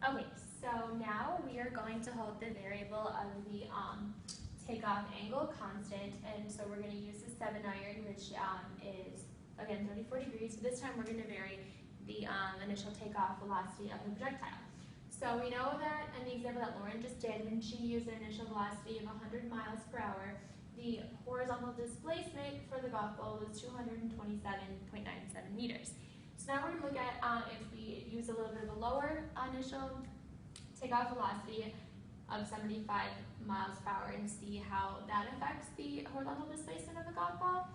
Okay, so now we are going to hold the variable of the takeoff angle constant, and so we're going to use the 7 iron, which is, again, 34 degrees. So this time we're going to vary the initial takeoff velocity of the projectile. So we know that in the example that Lauren just did, when she used an initial velocity of 100 miles per hour, the horizontal displacement for the golf ball was 227.97 meters. So now we're going to look at if we use a little bit of a lower initial takeoff velocity of 75 miles per hour and see how that affects the horizontal displacement of the golf ball.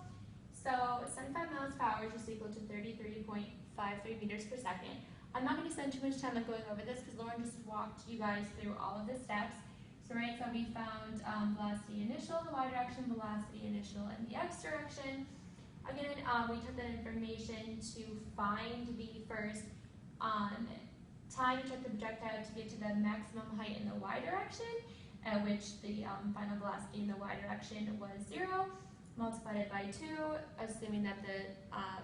So 75 miles per hour is just equal to 33.53 meters per second. I'm not going to spend too much time going over this because Lauren just walked you guys through all of the steps. So we found velocity initial, the y direction, velocity initial, and the x direction. Again, we took that information to find the first time it took the projectile to get to the maximum height in the y direction, at which the final velocity in the y direction was 0, multiplied it by 2, assuming that the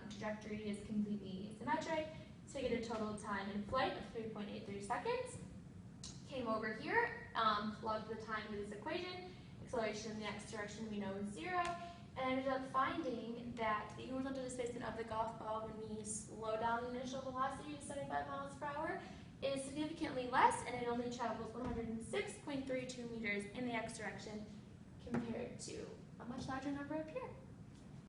trajectory is completely symmetric, to get a total time in flight of 3.83 seconds. Came over here, plugged the time into this equation, acceleration in the x direction we know is 0, and ended up finding that the horizontal displacement of the golf ball when we slow down the initial velocity to 75 miles per hour is significantly less, and it only travels 106.32 meters in the x direction compared to a much larger number up here.